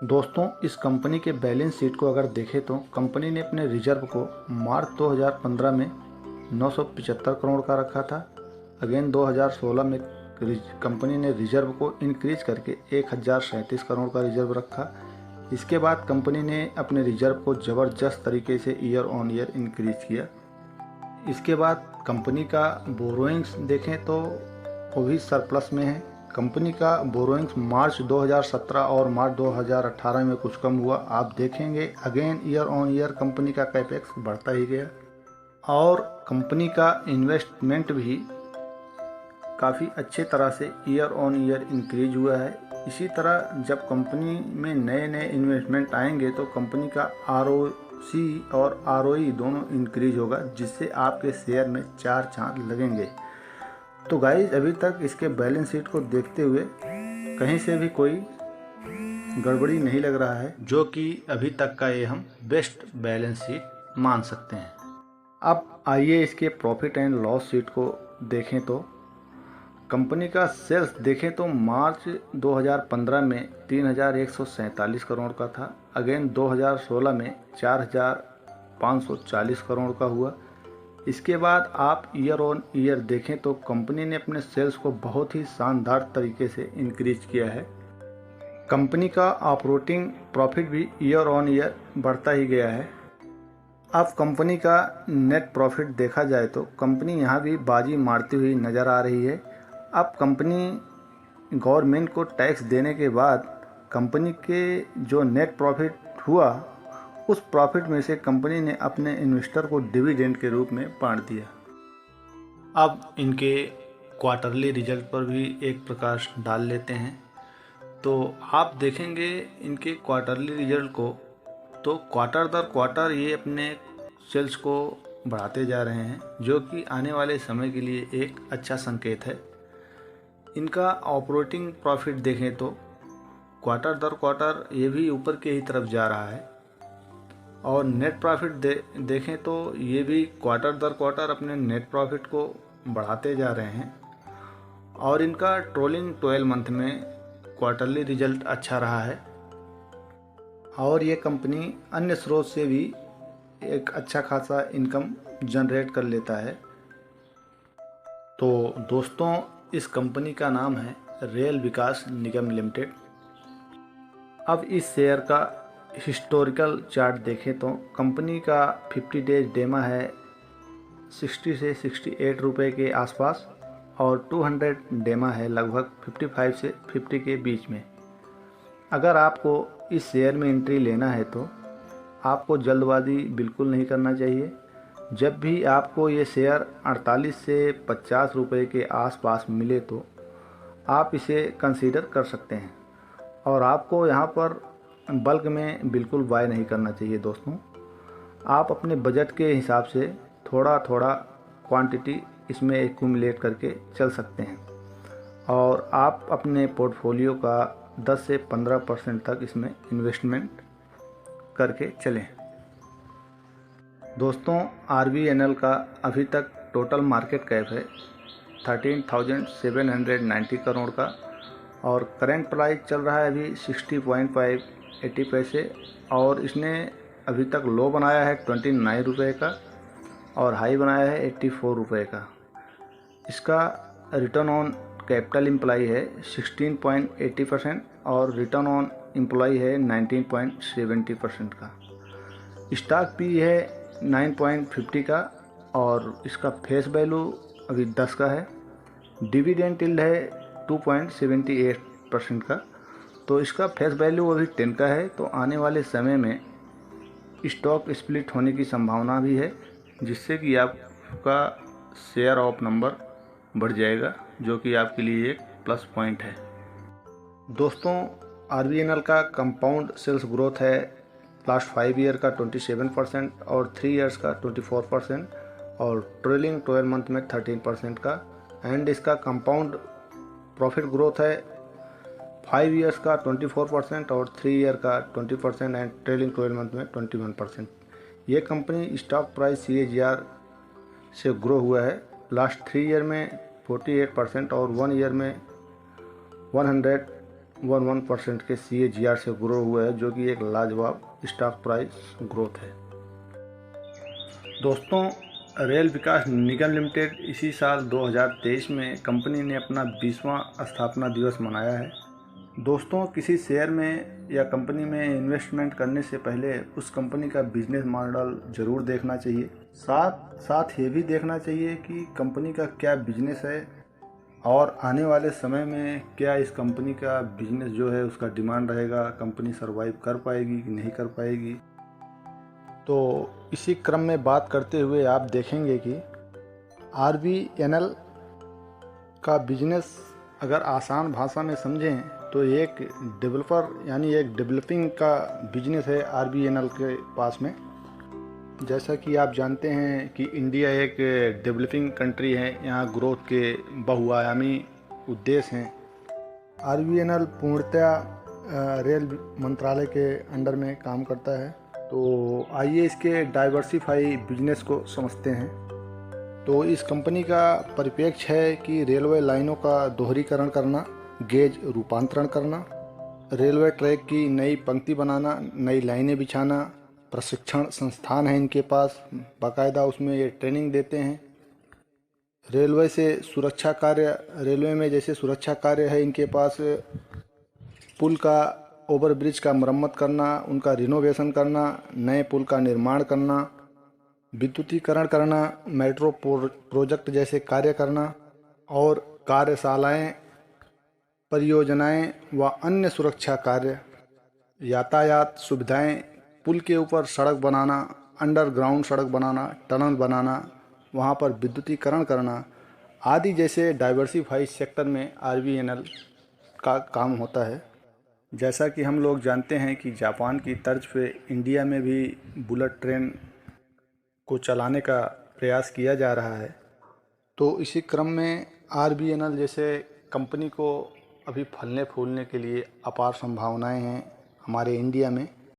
दोस्तों, इस कंपनी के बैलेंस शीट को अगर देखें तो कंपनी ने अपने रिजर्व को मार्च 2015 में 975 करोड़ का रखा था। अगेन 2016 में कंपनी ने रिजर्व को इंक्रीज करके 1037 करोड़ का रिजर्व रखा। इसके बाद कंपनी ने अपने रिजर्व को ज़बरदस्त तरीके से ईयर ऑन ईयर इंक्रीज किया। इसके बाद कंपनी का बोरोइंग्स देखें तो वो भी सरप्लस में है। कंपनी का बोरोइंग्स मार्च 2017 और मार्च 2018 में कुछ कम हुआ। आप देखेंगे again year on year company का कैपेक्स बढ़ता ही गया और कंपनी का इन्वेस्टमेंट भी काफ़ी अच्छे तरह से ईयर ऑन ईयर इंक्रीज हुआ है। इसी तरह जब कंपनी में नए नए इन्वेस्टमेंट आएंगे तो कंपनी का ROC और ROE दोनों इंक्रीज होगा, जिससे आपके शेयर में चार चांद लगेंगे। तो गाइज, अभी तक इसके बैलेंस शीट को देखते हुए कहीं से भी कोई गड़बड़ी नहीं लग रहा है, जो कि अभी तक का ये हम बेस्ट बैलेंस शीट मान सकते हैं। अब आइए इसके प्रॉफिट एंड लॉस शीट को देखें तो कंपनी का सेल्स देखें तो मार्च 2015 में 3147 करोड़ का था। अगेन 2016 में 4540 करोड़ का हुआ। इसके बाद आप ईयर ऑन ईयर देखें तो कंपनी ने अपने सेल्स को बहुत ही शानदार तरीके से इंक्रीज किया है। कंपनी का ऑपरेटिंग प्रॉफिट भी ईयर ऑन ईयर बढ़ता ही गया है। अब कंपनी का नेट प्रॉफिट देखा जाए तो कंपनी यहाँ भी बाजी मारती हुई नज़र आ रही है। अब कंपनी गवर्नमेंट को टैक्स देने के बाद कंपनी के जो नेट प्रॉफिट हुआ, उस प्रॉफिट में से कंपनी ने अपने इन्वेस्टर को डिविडेंड के रूप में बांट दिया। अब इनके क्वार्टरली रिजल्ट पर भी एक प्रकाश डाल लेते हैं। तो आप देखेंगे इनके क्वार्टरली रिजल्ट को, तो क्वार्टर दर क्वार्टर ये अपने सेल्स को बढ़ाते जा रहे हैं, जो कि आने वाले समय के लिए एक अच्छा संकेत है। इनका ऑपरेटिंग प्रॉफिट देखें तो क्वार्टर दर क्वार्टर ये भी ऊपर की ही तरफ जा रहा है और नेट प्रॉफिट देखें तो ये भी क्वार्टर दर क्वार्टर अपने नेट प्रॉफिट को बढ़ाते जा रहे हैं और इनका ट्रोलिंग 12 मंथ में क्वार्टरली रिजल्ट अच्छा रहा है और ये कंपनी अन्य स्रोत से भी एक अच्छा खासा इनकम जनरेट कर लेता है। तो दोस्तों, इस कंपनी का नाम है रेल विकास निगम लिमिटेड। अब इस शेयर का हिस्टोरिकल चार्ट देखें तो कंपनी का 50 डेज डेमा है 60 से 68 रुपये के आसपास और 200 डेमा है लगभग 55 से 50 के बीच में। अगर आपको इस शेयर में एंट्री लेना है तो आपको जल्दबाजी बिल्कुल नहीं करना चाहिए। जब भी आपको ये शेयर 48 से 50 रुपये के आसपास मिले तो आप इसे कंसीडर कर सकते हैं और आपको यहाँ पर बल्क में बिल्कुल बाय नहीं करना चाहिए। दोस्तों, आप अपने बजट के हिसाब से थोड़ा थोड़ा क्वांटिटी इसमें एक्यूमुलेट करके चल सकते हैं और आप अपने पोर्टफोलियो का 10 से 15% तक इसमें इन्वेस्टमेंट करके चलें। दोस्तों, RVNL का अभी तक टोटल मार्केट कैप है 13,790 करोड़ का और करंट प्राइस चल रहा है अभी 60.80 पैसे और इसने अभी तक लो बनाया है 29 रुपये का और हाई बनाया है 84 रुपये का। इसका रिटर्न ऑन कैपिटल एम्प्लॉय है 16.80% और रिटर्न ऑन एम्प्लॉय है 19.70% का। स्टॉक पी है 9.50 का और इसका फेस वैल्यू अभी 10 का है। डिविडेंड यील्ड है 2.78% का, तो इसका फेस वैल्यू अभी 10 का है। तो आने वाले समय में स्टॉक स्प्लिट होने की संभावना भी है, जिससे कि आपका शेयर ऑफ नंबर बढ़ जाएगा, जो कि आपके लिए एक प्लस पॉइंट है। दोस्तों, RVNL का कंपाउंड सेल्स ग्रोथ है लास्ट 5 ईयर का 27% और 3 ईयर्स का 24% और ट्रेलिंग 12 मंथ में 13% का। एंड इसका कंपाउंड प्रॉफिट ग्रोथ है 5 ईयर्स का 24% और 3 ईयर का 20% एंड ट्रेलिंग 12 मंथ में 21%। ये कंपनी स्टॉक प्राइस CAGR से ग्रो हुआ है लास्ट 3 ईयर में 48% और 1 ईयर में 11% के CAGR से ग्रो हुआ है, जो कि एक लाजवाब स्टॉक प्राइस ग्रोथ है। दोस्तों, रेल विकास निगम लिमिटेड इसी साल 2023 में कंपनी ने अपना 20वां स्थापना दिवस मनाया है। दोस्तों, किसी शेयर में या कंपनी में इन्वेस्टमेंट करने से पहले उस कंपनी का बिजनेस मॉडल ज़रूर देखना चाहिए। साथ साथ ये भी देखना चाहिए कि कंपनी का क्या बिजनेस है और आने वाले समय में क्या इस कंपनी का बिजनेस जो है उसका डिमांड रहेगा, कंपनी सर्वाइव कर पाएगी कि नहीं कर पाएगी। तो इसी क्रम में बात करते हुए आप देखेंगे कि RVNL का बिजनेस अगर आसान भाषा में समझें तो एक डेवलपर यानी एक डेवलपिंग का बिजनेस है RVNL के पास में। जैसा कि आप जानते हैं कि इंडिया एक डेवलपिंग कंट्री है, यहाँ ग्रोथ के बहुआयामी उद्देश्य हैं। RVNL पूर्णतया रेल मंत्रालय के अंडर में काम करता है। तो आइए इसके डाइवर्सिफाई बिजनेस को समझते हैं। तो इस कंपनी का परिप्रेक्ष्य है कि रेलवे लाइनों का दोहरीकरण करना, गेज रूपांतरण करना, रेलवे ट्रैक की नई पंक्ति बनाना, नई लाइनें बिछाना, प्रशिक्षण संस्थान है इनके पास, बाकायदा उसमें ये ट्रेनिंग देते हैं। रेलवे से सुरक्षा कार्य, रेलवे में जैसे सुरक्षा कार्य है इनके पास, पुल का ओवर ब्रिज का मरम्मत करना, उनका रिनोवेशन करना, नए पुल का निर्माण करना, विद्युतीकरण करना, मेट्रो प्रोजेक्ट जैसे कार्य करना और कार्यशालाएं, परियोजनाएं व अन्य सुरक्षा कार्य, यातायात सुविधाएं, पुल के ऊपर सड़क बनाना, अंडरग्राउंड सड़क बनाना, टनल बनाना, वहां पर विद्युतीकरण करना आदि जैसे डाइवर्सिफाइड सेक्टर में RVNL का काम होता है। जैसा कि हम लोग जानते हैं कि जापान की तर्ज पे इंडिया में भी बुलेट ट्रेन को चलाने का प्रयास किया जा रहा है। तो इसी क्रम में RVNL जैसे कंपनी को अभी फलने फूलने के लिए अपार संभावनाएं हैं हमारे इंडिया में।